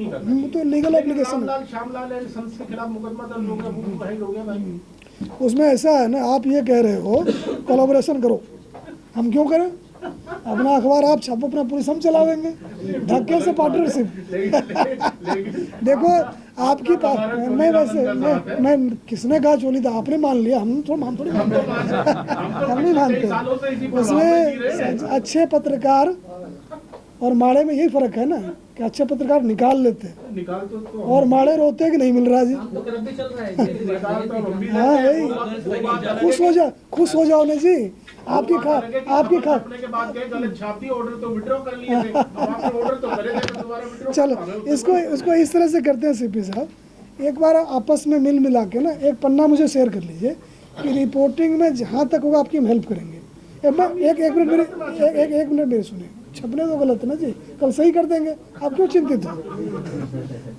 नहीं करना। तो लीगल एप्लीकेशन है। श्यामलाल एंड सन्स के खिलाफ मुकदमा दर्ज हो गया, बुक फाइल हो गया भाई। उसमें ऐसा है ना, आप ये कह रहे हो कोलैबोरेशन करो, हम क्यों करें? अपना अखबार आप छापो, अपना पुलिस हम चलावेंगे, धक्के से पार्टनरशिप। देखो आपकी मैं वैसे मैं किसने कहा चोली था, आपने मान लिया, हम थोड़ी मानते, हम नहीं मानते। उसमें अच्छे पत्रकार और माड़े में यही फर्क है ना कि अच्छे पत्रकार निकाल लेते हैं और माड़े रोते हैं कि नहीं मिल रहा जी। हाँ भाई, खुश हो जाओ ना जी। आपकी चलो इसको इस तरह से करते हैं सीपी साहब, एक बार आपस में मिला के ना एक पन्ना मुझे शेयर कर लीजिए कि रिपोर्टिंग में जहाँ तक होगा आपकी हम हेल्प करेंगे। एक मिनट मेरी सुनिए, छपने तो गलत है ना जी, कल सही कर देंगे, आप क्यों चिंतित हो?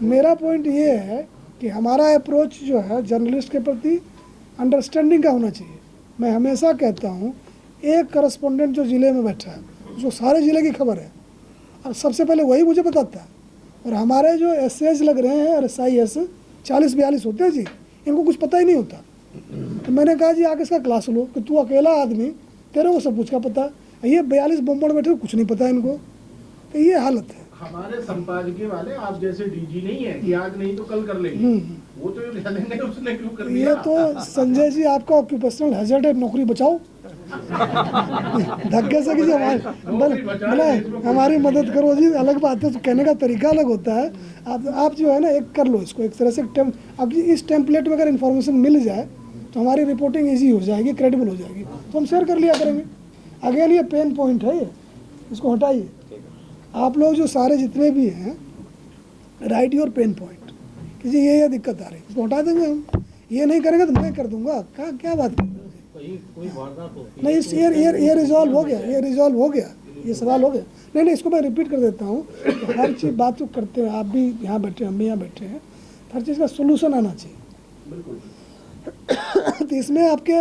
मेरा पॉइंट ये है कि हमारा अप्रोच जो है जर्नलिस्ट के प्रति अंडरस्टैंडिंग का होना चाहिए। मैं हमेशा कहता हूँ एक करस्पॉन्डेंट जो ज़िले में बैठा है उसको सारे ज़िले की खबर है और सबसे पहले वही मुझे बताता है। और हमारे जो एस लग रहे हैं RSIS 40-42 होते हैं जी, इनको कुछ पता ही नहीं होता। तो मैंने कहा जी आके इसका क्लास लो कि तू अकेला आदमी, तेरे को सब कुछ का पता है, ये 42 बम्बड़ बैठे कुछ नहीं पता इनको। तो ये हालत है। हमारे संपादकीय वाले आप जैसे DG नहीं है कि आज नहीं तो कल कर लेंगे, वो तो ये देंगे, उसने क्यों कर दिया? ये तो संजय जी आपका ऑक्यूपेशनल हैजर्ड है, नौकरी बचाओ। धक्के से किसी हमारी मदद करो जी, अलग बात है, तो कहने का तरीका अलग होता है। आप जो है ना एक कर लो इसको एक तरह से। अब इस टेम्पलेट में अगर इन्फॉर्मेशन मिल जाए तो हमारी रिपोर्टिंग ईजी हो जाएगी, क्रेडिबल हो जाएगी, तो हम शेयर कर लिया करेंगे। अगेन ये पेन पॉइंट है, ये इसको हटाइए। आप लोग जो सारे जितने भी हैं, राइट योर पेन पॉइंट कि जी ये दिक्कत आ रही है, इसको हटा देंगे हम। ये नहीं करेंगे तो मैं कर दूंगा, क्या बात कर नहीं। ये रिजॉल्व हो गया, ये सवाल हो गया। नहीं इसको मैं रिपीट कर देता हूँ, हर चीज़ बात तो करते हैं, आप भी यहाँ बैठे, हम भी यहाँ बैठे हैं, हर चीज़ का सोल्यूशन आना चाहिए। तो इसमें आपके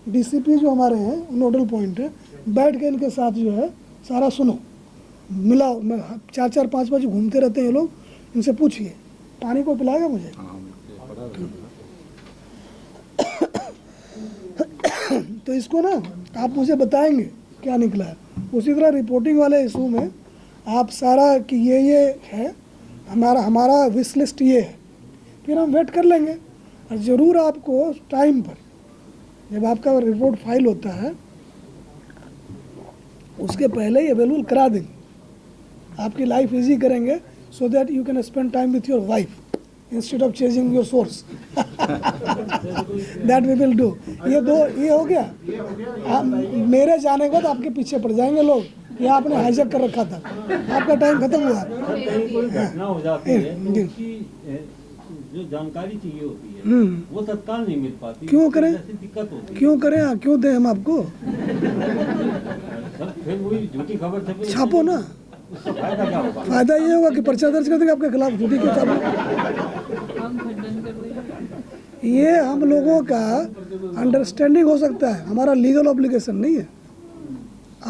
DCP जो हमारे हैं नोडल पॉइंट है, बैठ के इनके साथ जो है सारा सुनो, मिलाओ। 4-4 5 बजे घूमते रहते हैं ये लोग, इनसे पूछिए। पानी को पिलाएगा मुझे? तो इसको ना आप मुझे बताएंगे क्या निकला है। उसी तरह रिपोर्टिंग वाले इशू में आप सारा कि ये है, हमारा विश लिस्ट ये है, फिर हम वेट कर लेंगे। और ज़रूर आपको टाइम पर जब आपका रिपोर्ट फाइल होता है उसके पहले ही अवेलेबल करा देंगे, आपकी लाइफ इजी करेंगे, so that you can spend time with your wife instead of chasing your source. That we will do. ये हो गया। मेरे जाने के बाद आपके पीछे पड़ जाएंगे लोग कि आपने हाईजैक कर रखा था, आपका टाइम खत्म हुआ। घटना हो जाती है जो जानकारी चाहिए होती है वो तत्काल नहीं मिल पाती। क्यों करें? दिक्कत होती है। क्यों करें? क्यों दें हम आपको? फिर वही झूठी खबर छापो ना, फायदा क्या होगा? फायदा ये होगा कि पर्चा दर्ज कर देंगे आपके खिलाफ, झूठी क्यों छापो? ये हम लोगों का अंडरस्टैंडिंग हो सकता है, हमारा लीगल ऑब्लिगेशन नहीं है।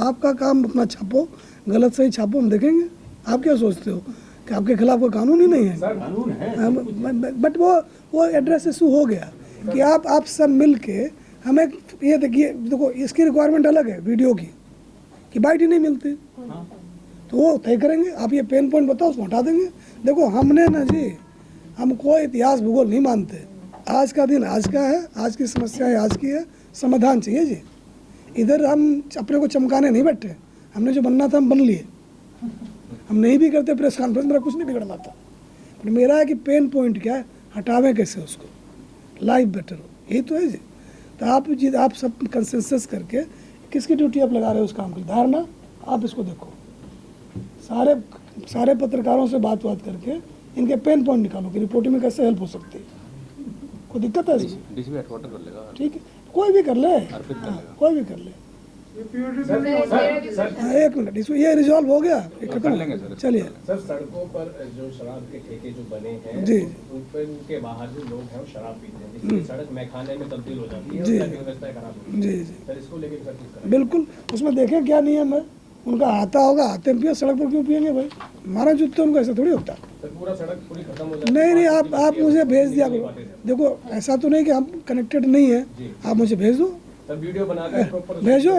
आपका काम अपना छापो, गलत सही छापो, हम देखेंगे। आप क्या सोचते हो कि आपके खिलाफ कोई कानून ही नहीं है? कानून है, बट वो एड्रेस इशू हो गया कि आप सब मिल के हमें ये देखो इसकी रिक्वायरमेंट अलग है वीडियो की, कि बाइट ही नहीं मिलती, तो वो तय करेंगे। आप ये पेन पॉइंट बताओ, उसको हटा देंगे। देखो हमने ना जी, हम कोई इतिहास भूगोल नहीं मानते। आज का दिन आज का है, आज की समस्याएं आज की है, समाधान चाहिए जी। इधर हम अपने को चमकाने नहीं बैठे, हमने जो बनना था हम बन लिए। हम नहीं भी करते प्रेस कॉन्फ्रेंस, मेरा कुछ नहीं बिगड़ना था। पर मेरा है कि पेन पॉइंट क्या है, हटावें कैसे उसको, लाइफ बेटर हो, यही तो है जी। तो आप सब कंसेंसस करके किसकी ड्यूटी आप लगा रहे हो उस काम की धारणा, आप इसको देखो। सारे पत्रकारों से बात करके इनके पेन पॉइंट निकालो कि रिपोर्टिंग में कैसे हेल्प हो सकती है। कोई दिक्कत है? DCP हेडक्वार्टर कर लेगा, ठीक है, कोई भी कर ले, कोई भी कर ले। एक मिनट, इसको ये रिजॉल्व हो गया, खत्म लेंगे सर। चलिए सर, सड़कों पर जो शराब के ठेके जो बने हैं जी, उनके बाहर जो लोग हैं वो शराब पीते हैं, जिससे सड़क मैखाने में तब्दील हो जाती है, जी व्यवस्था खराब होती है। जी सर इसको लेकर सब कुछ बिल्कुल, उसमें देखें क्या नियम है उनका। आता होगा, आते पिए, सड़क पर क्यों पियेंगे भाई? हमारा जूते उनको ऐसा थोड़ी होता है। तो पूरा सड़क पूरी खत्म हो जाती है। नहीं आप मुझे भेज दिया करो। देखो ऐसा तो नहीं कि हम कनेक्टेड नहीं है, आप मुझे भेज दो, तब वीडियो बनाकर प्रॉपर भेजो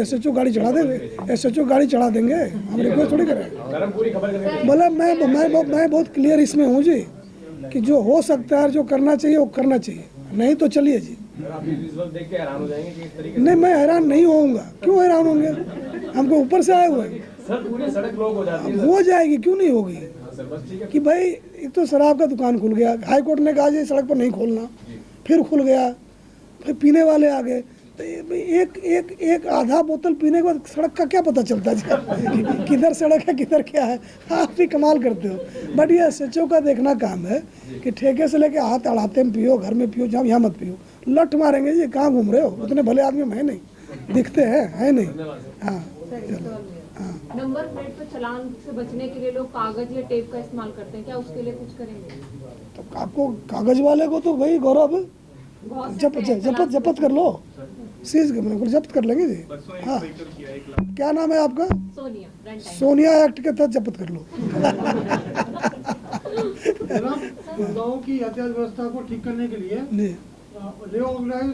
@SHO गाड़ी चढ़ा देंगे, SHO गाड़ी चढ़ा देंगे, हम रिक्वेस्ट थोड़ी करें। मैडम पूरी खबर करेंगे। मतलब मैं बहुत क्लियर इसमें हूँ जी कि जो हो सकता है जो करना चाहिए वो करना चाहिए, नहीं तो चलिए जी। आप विजुअल देख के हैरान हो जाएंगे कि इस तरीके नहीं मैं हैरान नहीं होऊंगा, क्यों हैरान होंगे, हमको ऊपर से आए हुए हैं। सर पूरी सड़क ब्लॉक हो जाती है। हो जाएगी, क्यों नहीं होगी। हाँ सर, बस ठीक है। कि भाई एक तो शराब का दुकान खुल गया, हाई कोर्ट ने कहा जी सड़क पर नहीं खोलना, फिर खुल गया, फिर पीने वाले आ गए, तो एक आधा बोतल पीने के बाद सड़क का क्या पता चलता है किधर सड़क है किधर क्या है। आप भी कमाल करते हो। बट ये SHO का देखना काम है कि ठेके से लेके हाथ अड़ाते में पियो, घर में पियो, जहाँ यहाँ मत पियो, लठ मारेंगे जी, कहाँ घूम रहे हो, उतने भले आदमी में है नहीं, दिखते हैं है नहीं। हाँ नंबर प्लेट पर चालान से बचने के लिए लोग कागज या टेप का इस्तेमाल करते हैं, क्या उसके लिए कुछ करेंगे? तो आपको कागज वाले को तो भाई गौरव जब्त कर लो, सीज जब्त कर लेंगे जी। हाँ क्या नाम है आपका? सोनिया। सोनिया एक्ट के तहत जब्त कर लो। गाँव की यातायात व्यवस्था को ठीक करने के लिए जी रीऑर्गेनाइज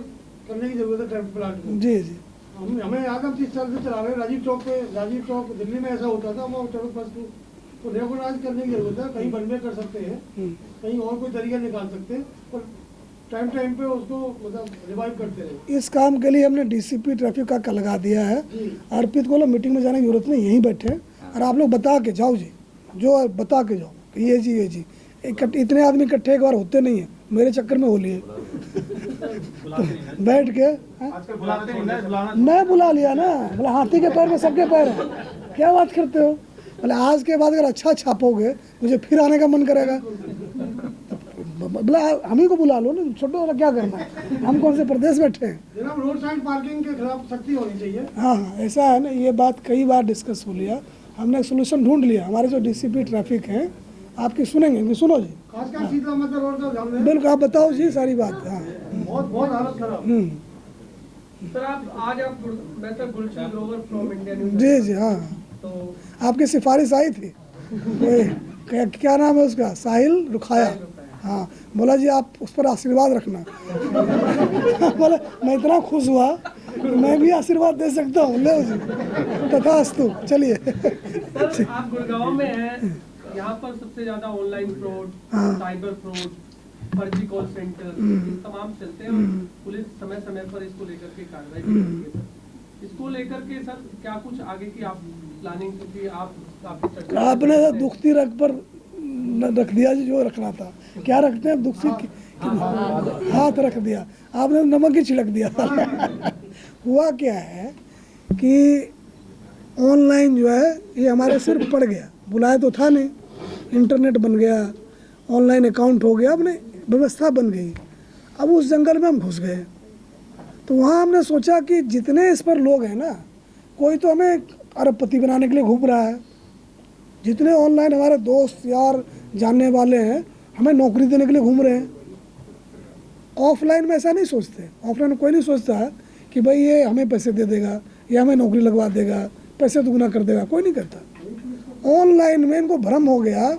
करने की जरूरत है ट्रैफिक प्लांट को। जी जी हमें याद है 30 साल से चला रहे राजीव चौक दिल्ली में ऐसा होता था, वो ट्रैफिक प्लांट को रीऑर्गेनाइज करने की जरूरत है। कहीं बनवे कर सकते हैं, कहीं और कोई तरीका निकाल सकते हैं, और टाइम पे उसको मतलब रिवाइव करते रहे। इस काम के लिए हमने DCP ट्रैफिक का लगा दिया है। अर्पित को मीटिंग में जाने की जरूरत नहीं, यहीं बैठे हैं और आप लोग बता के जाओ जी, जो बता के जाओ कि ये जी इतने आदमी इकट्ठे एक बार होते नहीं है, मेरे चक्कर में हो लिए बैठ के। मैं बुला लिया ना, बोला हाथी के पैर में सबके पैर है, क्या बात करते हो। बोले आज के बाद अगर अच्छा छापोगे मुझे फिर आने का मन करेगा। बोला हम ही को बुला लो ना, छोटो वाला क्या करना है, हम कौन से प्रदेश बैठे हैं। जनाब रोड साइड पार्किंग के खिलाफ सख्ती होनी चाहिए। हाँ ऐसा है ना, ये बात कई बार डिस्कस हो लिया, हमने एक सोल्यूशन ढूंढ लिया। हमारे जो DCP ट्रैफिक हैं आपकी सुनेंगे, इनकी सुनो जी। खासकर सीधा मतलब रोड का ध्यान दें। बिल्कुल आप बताओ जी सारी बात। हाँ बहुत हालत खराब। सर आप मैं sir Gulshan Grover from India news. जी हाँ, तो आपकी सिफारिश आई थी, कोई क्या नाम है उसका, साहिल रुखाया। हाँ बोला जी आप उस पर आशीर्वाद रखना। बोला मैं इतना खुश हुआ कि मैं भी आशीर्वाद दे सकता हूँ, ले जी तथास्तु। चलिए सर आप गुड़गांव में हैं, यहाँ पर सबसे ज्यादा ऑनलाइन फ्रॉड, साइबर फ्रॉड, फर्जी कॉल सेंटर तमाम चलते हैं, और पुलिस समय समय पर इसको लेकर के कार्रवाई करती है। इसको लेकर के सर क्या कुछ आगे की आप प्लानिंग, क्योंकि आप काफी चर्चा आपने दुखती रख पर रख दिया जी, जो रखना था। क्या रखते हैं दुखती हाथ रख दिया, आपने नमक ही छिड़क दिया। हुआ क्या है कि ऑनलाइन जो है ये हमारे सिर पड़ गया, बुलाया तो था नहीं, इंटरनेट बन गया, ऑनलाइन अकाउंट हो गया, अपने व्यवस्था बन गई। अब उस जंगल में हम घुस गए, तो वहाँ हमने सोचा कि जितने इस पर लोग हैं ना, कोई तो हमें अरबपति बनाने के लिए घूम रहा है, जितने ऑनलाइन हमारे दोस्त यार जानने वाले हैं हमें नौकरी देने के लिए घूम रहे हैं। ऑफलाइन में ऐसा नहीं सोचते, ऑफलाइन में कोई नहीं सोचता है कि भाई ये हमें पैसे दे देगा या हमें नौकरी लगवा देगा, पैसे दुगना कर देगा, कोई नहीं करता। ऑनलाइन में इनको भ्रम हो गया,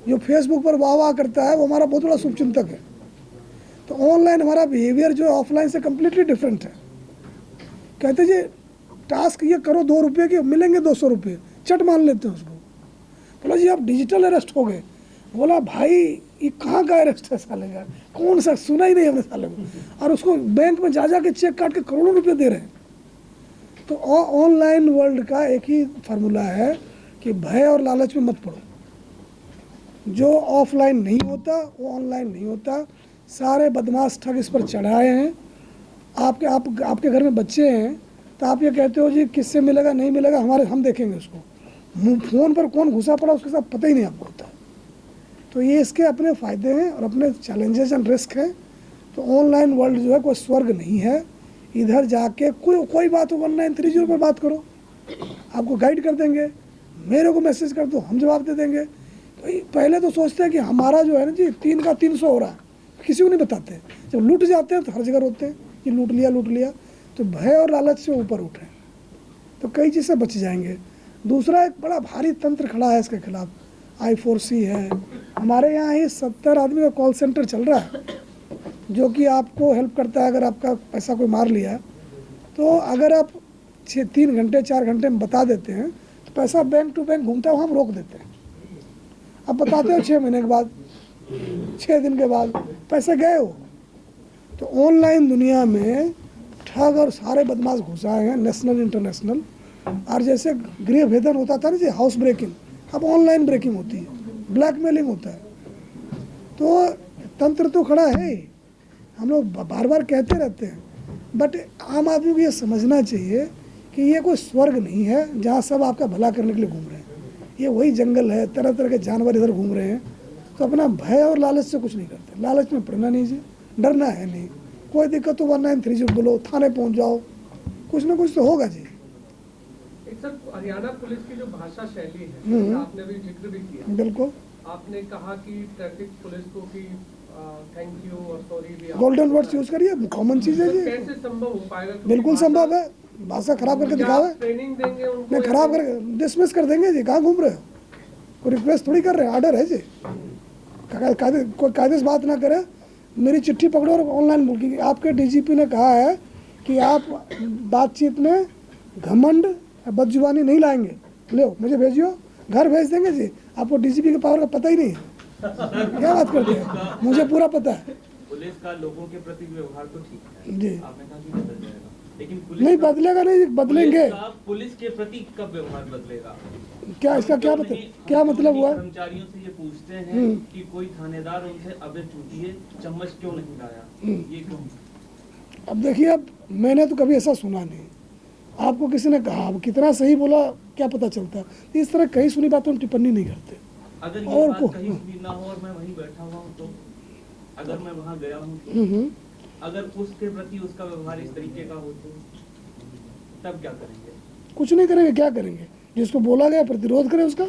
जो फेसबुक पर वाह वाह करता है वो हमारा बहुत बड़ा शुभचिंतक है। तो ऑनलाइन हमारा बिहेवियर जो है ऑफलाइन से कम्प्लीटली डिफरेंट है। कहते जी टास्क ये करो 2 रुपये के मिलेंगे 200 रुपये, चट मान लेते हैं उसको। बोला जी आप डिजिटल अरेस्ट हो गए। बोला भाई ये कहाँ का अरेस्ट है साले का, कौन सा, सुना ही नहीं हमने साले को, और उसको बैंक में जा के चेक काट के करोड़ों रुपये दे रहे हैं। तो ऑनलाइन वर्ल्ड का एक ही फार्मूला है कि भय और लालच में मत पड़ो। जो ऑफलाइन नहीं होता वो ऑनलाइन नहीं होता। सारे बदमाश ठग इस पर चढ़ाए हैं। आपके घर में बच्चे हैं तो आप ये कहते हो जी किससे मिलेगा नहीं मिलेगा, हम देखेंगे उसको। फ़ोन पर कौन घुसा पड़ा उसके साथ पता ही नहीं आपको होता। तो ये इसके अपने फ़ायदे हैं और अपने चैलेंजेस एंड रिस्क हैं। तो ऑनलाइन वर्ल्ड जो है कोई स्वर्ग नहीं है। इधर जाके कोई बात हो 1930 पर बात करो, आपको गाइड कर देंगे। मेरे को मैसेज कर दो, हम जवाब दे देंगे। तो पहले तो सोचते हैं कि हमारा जो है ना जी 3 का 300 हो रहा है, किसी को नहीं बताते। जब लूट जाते हैं तो हर जगह रोते हैं कि लूट लिया। तो भय और लालच से ऊपर उठें तो कई चीज़ से बच जाएंगे। दूसरा एक बड़ा भारी तंत्र खड़ा है इसके खिलाफ। I4C है, हमारे यहाँ ही 70 आदमी का कॉल सेंटर चल रहा है जो कि आपको हेल्प करता है। अगर आपका पैसा कोई मार लिया तो अगर आप 3 घंटे 4 घंटे में बता देते हैं तो पैसा बैंक टू बैंक घूमता है, वहाँ हम रोक देते हैं। अब बताते हो 6 महीने के बाद, 6 दिन के बाद पैसे गए हो। तो ऑनलाइन दुनिया में ठग और सारे बदमाश घुसाए हैं, नेशनल इंटरनेशनल। और जैसे गृह भेदन होता था ना जी, हाउस ब्रेकिंग, अब ऑनलाइन ब्रेकिंग होती है, ब्लैकमेलिंग होता है। तो तंत्र तो खड़ा है ही, हम लोग बार बार कहते रहते हैं, बट आम आदमी को ये समझना चाहिए कि ये कोई स्वर्ग नहीं है जहाँ सब आपका भला करने के लिए घूम रहे हैं। ये वही जंगल है, तरह तरह के जानवर इधर घूम रहे हैं। तो अपना भय और लालच से कुछ नहीं करते, लालच में पड़ना नहीं चाहिए, डरना है नहीं। कोई दिक्कत तो 1930 बोलो, थाने पहुंच जाओ, कुछ ना कुछ तो होगा जी। एक सर, हरियाणा पुलिस की जो भाषा शैली है, आपने भी जिक्र भी किया, बिल्कुल। आपने कहा कि ट्रैफिक पुलिस को कि थैंक यू और सॉरी भी गोल्डन वर्ड्स यूज करिए, कॉमन चीज है जी। कैसे संभव हो पाएगा? बिल्कुल संभव है, भाषा खराब करके दिखावे, ट्रेनिंग देंगे उनको? नहीं खराब करके डिसमिस कर देंगे जी। कहाँ घूम रहे हो? कोई रिक्वेस्ट थोड़ी कर रहे हैं, ऑर्डर है जी। कोई कायदे से बात ना करे, मेरी चिट्ठी पकड़ो और ऑनलाइन बुकिंग। आपके डीजीपी ने कहा है कि आप बातचीत में घमंड बदजुबानी नहीं लाएंगे, लो मुझे भेजियो, घर भेज देंगे जी। आपको डीजीपी के पावर का पता ही नहीं है, क्या बात करते हैं? मुझे पूरा पता है। पुलिस का लोगों के प्रति व्यवहार तो ठीक है जी, आपने कहा कि बदल जाएगा, लेकिन पुलिस नहीं का- बदलेगा, नहीं बदलेंगे। पुलिस के प्रति कब व्यवहार बदलेगा? क्या इसका क्या मतलब, क्या मतलब हुआ? कर्मचारियों से ये पूछते हैं कि कोई थानेदार उनसे अबे चूतिए चम्मच क्यों नहीं लाया, ये क्यों? अब देखिए, अब मैंने तो कभी ऐसा सुना नहीं, आपको किसी ने कहा, अब कितना सही बोला क्या पता चलता है। इस तरह कहीं सुनी बातों में टिप्पणी नहीं करते। अगर ये और बात को- कहीं सुनी ना हो और मैं वहीं बैठा हुआ हूँ तो, अगर मैं वहाँ गया हूँ तो, अगर उसके प्रति उसका व्यवहार इस तरीके का हो तो तब क्या करेंगे? कुछ नहीं करेंगे, क्या करेंगे? जिसको बोला गया प्रतिरोध करें उसका।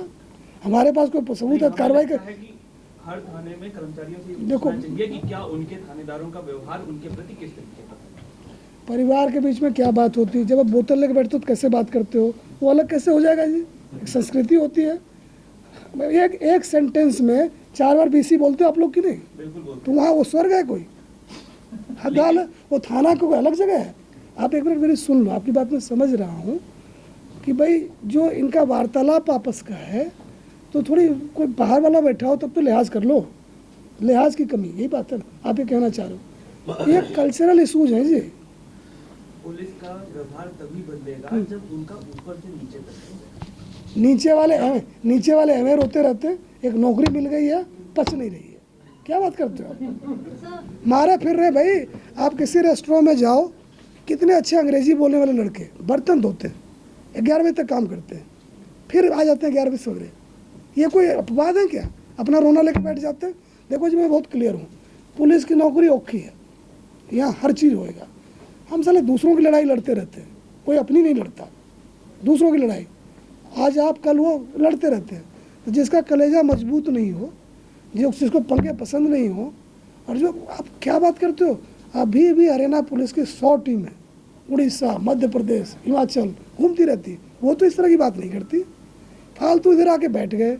हमारे पास कोई सबूत है, कार्रवाई कर। है कि हर थाने में कर्मचारियों से ये देखो- पूछना चाहिए कि क्या उनके थानेदारों का व्यवहार उनके प्रति किस तरीके का है। परिवार के बीच में क्या बात होती है, जब आप बोतल लेके बैठते हो तो कैसे बात करते हो, वो अलग कैसे हो जाएगा जी? एक संस्कृति होती है। एक सेंटेंस में 4 बार बीसी बोलते हो आप लोग की नहीं? बिल्कुल बोलते तो वहाँ वो स्वर्ग है कोई? अदालत, वो थाना कोई अलग जगह है? आप एक मिनट मेरी सुन लो, आपकी बात मैं समझ रहा हूँ कि भाई जो इनका वार्तालाप आपस का है, तो थोड़ी कोई बाहर वाला बैठा हो तब तो लिहाज कर लो। लिहाज की कमी, यही बात है ना आप ये कहना चाह रहे हो? ये कल्चरल इशूज हैं जी। पुलिस का व्यवहार तभी बदलेगा जब उनका ऊपर से नीचे तक होगा। नीचे वाले अवेयर होते रहते, एक नौकरी मिल गई है, पच नहीं रही है, क्या बात करते हो आप? मारे फिर रहे भाई। आप किसी रेस्टोरेंट में जाओ, कितने अच्छे अंग्रेजी बोलने वाले लड़के बर्तन धोते हैं, 11 बजे तक काम करते हैं, फिर आ जाते हैं 11 बजे सवेरे। ये कोई अपवाद है क्या? अपना रोना लेके बैठ जाते हैं। देखो जी, मैं बहुत क्लियर हूँ, पुलिस की नौकरी औखी है, यहाँ हर चीज़ होएगा। हम साले दूसरों की लड़ाई लड़ते रहते हैं, कोई अपनी नहीं लड़ता, दूसरों की लड़ाई आज आप कल वो लड़ते रहते हैं। तो जिसका कलेजा मजबूत नहीं हो, जिसको पंगे पसंद नहीं हो, और जो आप क्या बात करते हो, अभी भी हरियाणा पुलिस की 100 टीम है, उड़ीसा, मध्य प्रदेश, हिमाचल घूमती रहती है। वो तो इस तरह की बात नहीं करती। फालतू इधर आके बैठ गए,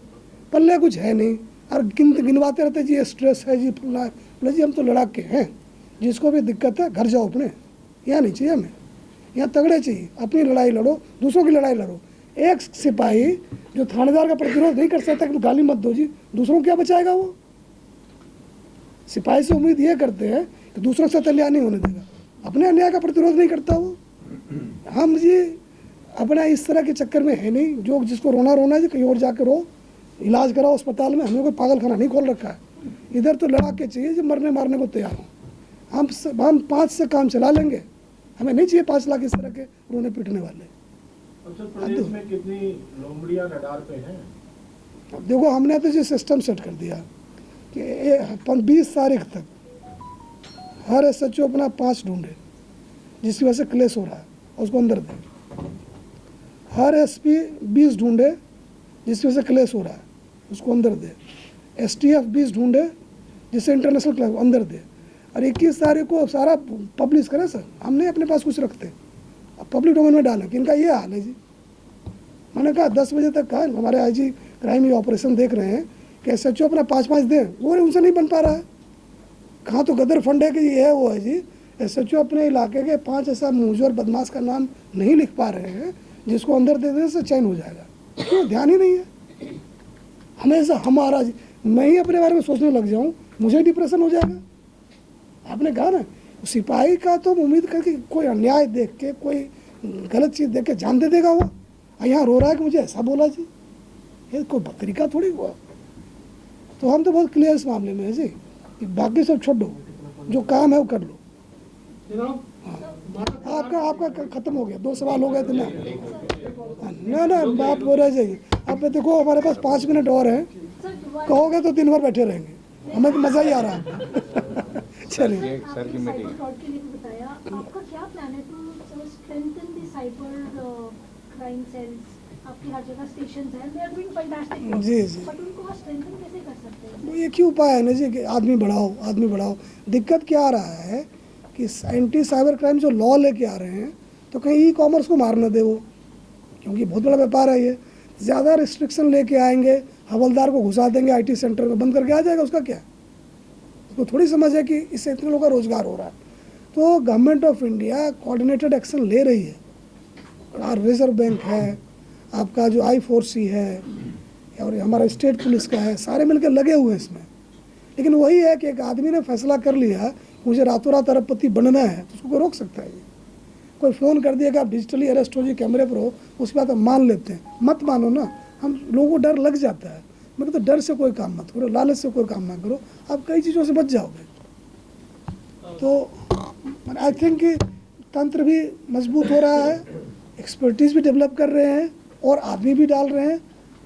पल्ले कुछ है नहीं, और गिनवाते रहते जी ये स्ट्रेस है जी, फुल्ला है। बोले जी हम तो लड़ाके हैं, जिसको भी दिक्कत है घर जाओ अपने, यहाँ नहीं चाहिए हमें, यहाँ तगड़े चाहिए। अपनी लड़ाई लड़ो, दूसरों की लड़ाई लड़ो। एक सिपाही जो थानेदार का प्रतिरोध नहीं कर सकता कि गाली मत दो जी, दूसरों को क्या बचाएगा? वो सिपाही से उम्मीद ये करते हैं कि दूसरों से अन्याय नहीं होने देगा, अपने अन्याय का प्रतिरोध नहीं करता वो। हम जी अपना इस तरह के चक्कर में है नहीं, जो जिसको रोना रोना है जी कहीं और जाकर रो, इलाज कराओ अस्पताल में। हमने कोई पागल खाना नहीं खोल रखा है, इधर तो लड़ा के चाहिए जो मरने मारने को तैयार हो। हम 5 से काम चला लेंगे, हमें नहीं चाहिए 5 लाख इस तरह के रोने पीटने वाले। अच्छा, प्रदेश में कितनी लोमड़ियां रडार पे हैं? अब देखो, हमने तो जो सिस्टम सेट कर दिया कि 20 तारीख तक हर SHO अपना 5 ढूंढे, जिसकी वजह से क्लेश हो रहा है, उसको अंदर दे। हर SP 20 ढूंढे, जिसकी वजह से क्लेश हो रहा है, उसको अंदर दे। STF 20 ढूंढे, जिससे इंटरनेशनल क्लेश अंदर दे। और 21 तारीख को सारा पब्लिश करें सर, हम नहीं अपने पास कुछ रखते, अब पब्लिक डोमेन में डालें कि इनका ये हाल है जी। मैंने कहा 10 बजे तक कहा, हमारे IG क्राइम ये ऑपरेशन देख रहे हैं कि SHO अपना 5-5 दें, वो उनसे नहीं बन पा रहा है। कहाँ तो गदर फंड है कि ये है वो है जी। SHO अपने इलाके के 5 ऐसा मुजर बदमाश का नाम नहीं लिख पा रहे हैं जिसको अंदर दे देने से चैन हो जाएगा। क्यों? ध्यान ही नहीं है। हमेशा हमारा, मैं ही अपने बारे में सोचने लग जाऊँ, मुझे डिप्रेशन हो जाएगा। आपने कहा ना, सिपाही का तो उम्मीद करके कोई अन्याय देख के, कोई गलत चीज़ देख के जान दे देगा वो। यहाँ रो रहा है कि मुझे ऐसा बोला जी, ये कोई तरीका थोड़ी हुआ। तो हम तो बहुत क्लियर इस मामले में है जी कि बाकी सब छोड़ दो, जो काम है वो कर लो। आपका खत्म हो गया, 2 सवाल हो गए थे ना। ना आप हो रह जाइए। अब देखो हमारे पास 5 मिनट और हैं, कहोगे तो दिन भर बैठे रहेंगे, हमें तो मज़ा ही आ रहा है। चलिए सर की मीटिंग के लिए भी बताया, आपका क्या प्लान है to strengthen the cyber crime cells? आपकी हर जगह स्टेशंस हैं, they are doing fantastic, ji but उनको स्ट्रेंथन कैसे कर सकते हैं? तो एक ही उपाय है ना जी कि आदमी बढ़ाओ। दिक्कत क्या आ रहा है कि एंटी साइबर क्राइम जो लॉ लेके आ रहे हैं, तो कहीं ई-कॉमर्स को मार न दे वो, क्योंकि बहुत बड़ा व्यापार है ये। ज़्यादा रिस्ट्रिक्शन लेके आएंगे, हवलदार को घुसा देंगे IT सेंटर में, बंद करके आ जाएगा, उसका क्या? उसको थोड़ी समझ है कि इससे इतने लोगों का रोजगार हो रहा है। तो government of India coordinated action ले रही है। और रिजर्व बैंक है, आपका जो I4C है, और हमारा स्टेट पुलिस का है, सारे मिलकर लगे हुए हैं इसमें। लेकिन वही है कि एक आदमी ने फैसला कर लिया मुझे रातों रात अरबपति बनना है, तो उसको कोई रोक सकता है? कोई फ़ोन कर दिया कि आप डिजिटली अरेस्ट हो जी, कैमरे पर हो, उसके बाद हम मान लेते हैं। मत मानो ना, हम लोगों को डर लग जाता है। मैं तो डर से कोई काम मत करो, लालच से कोई काम ना करो, आप कई चीज़ों से बच जाओगे। तो आई थिंक कि तंत्र भी मजबूत हो रहा है, एक्सपर्टीज़ भी डेवलप कर रहे हैं, और आदमी भी डाल रहे हैं,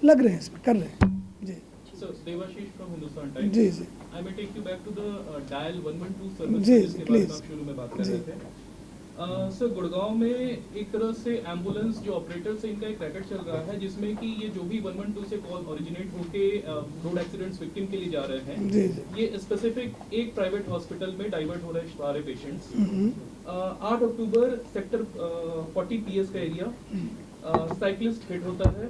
लग रहे हैं इसमें, कर रहे हैं जी। So, Devashish from Hindustan Times. Ji ji I may take you back to the dial 112 service जी, जिसके बारे में please. आप शुरू में बात कर जी। रहे थे। सर गुड़गांव में एक तरह से एम्बुलेंस जो ऑपरेटर्स है, इनका एक रैकेट चल रहा है जिसमें कि ये जो भी 112 से कॉल ओरिजिनेट होके रोड एक्सीडेंट्स विक्टिम के लिए जा रहे हैं, जी जी। ये स्पेसिफिक एक प्राइवेट हॉस्पिटल में डाइवर्ट हो रहे हैं सारे पेशेंट्स। 8 अक्टूबर सेक्टर 40 PS का एरिया, साइकिलिस्ट हिट होता है,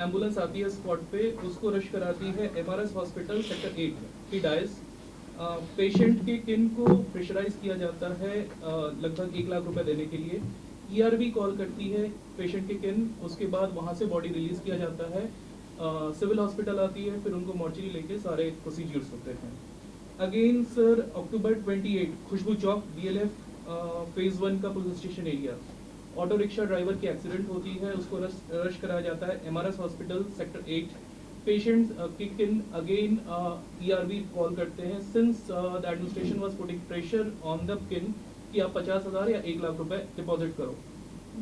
एम्बुलेंस आती है स्पॉट पे, उसको रश कराती है MRS हॉस्पिटल सेक्टर 8 की डायस। पेशेंट के किन को प्रेशराइज किया जाता है लगभग 1 लाख रुपए देने के लिए। ERB कॉल करती है पेशेंट के किन, उसके बाद वहां से बॉडी रिलीज किया जाता है, सिविल हॉस्पिटल आती है, फिर उनको मॉर्चरी लेके सारे प्रोसीजर्स होते हैं। अगेन सर अक्टूबर 28 खुशबू चौक DLF फेज 1 का police station area, auto rickshaw driver की एक्सीडेंट होती है, उसको रश कराया जाता है MRS hospital sector 8। Patient kick in, again ERB call करते हैं, since the administration was putting pressure on the किन कि आप 50,000 या 1 लाख रुपए डिपॉजिट करो।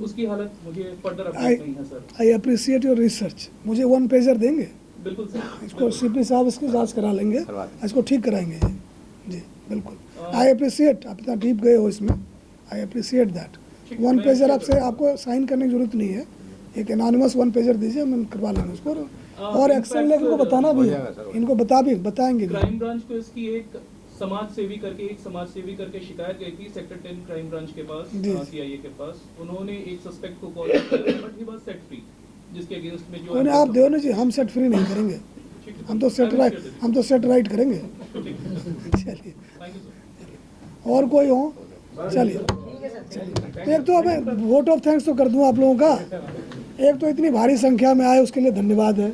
उसकी हालत मुझे फर्दर अपडेट नहीं है sir. I appreciate your research. मुझे 1 पेजर देंगे? बिल्कुल सर। इसको CP साहब इसकी जांच करा लेंगे, इसको ठीक कराएंगे जी बिल्कुल। आई अप्रिशिएट, आप इतना डीप गए हो इसमें, आई अप्रिशिएट दैट। 1 पेजर आपको साइन करने की जरूरत नहीं है, एक एनोनिमस 1 पेजर दीजिए, हम करवा लेंगे उसको। और एक्शन लेके इनको बताना भी है, इनको बताएंगे। क्राइम ब्रांच को इसकी एक समाज सेवी करके शिकायत गई थी सेक्टर 10 क्राइम ब्रांच के पास, CIA के पास। उन्होंने एक सस्पेक्ट को कॉल किया, but he was set free, जिसके अगेंस्ट में जो आप दो ना जी, हम सेट फ्री नहीं करेंगे, हम तो सेट राइट करेंगे। चलिए और कोई हो? चलिए एक तो हमें वोट ऑफ थैंक्स तो कर दूं आप लोगों का। एक तो इतनी भारी संख्या में आए उसके लिए धन्यवाद है,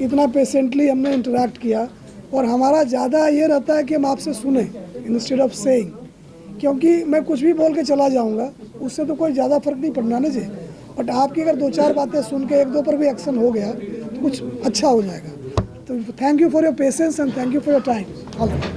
इतना पेशेंटली हमने इंटरेक्ट किया, और हमारा ज़्यादा ये रहता है कि हम आपसे सुने इंस्टेड ऑफ सेइंग, क्योंकि मैं कुछ भी बोल के चला जाऊंगा उससे तो कोई ज़्यादा फर्क नहीं पड़ना ना जी। बट आपकी अगर 2-4 बातें सुन के 1-2 पर भी एक्शन हो गया तो कुछ अच्छा हो जाएगा। तो thank you for your patience and thank you for your time.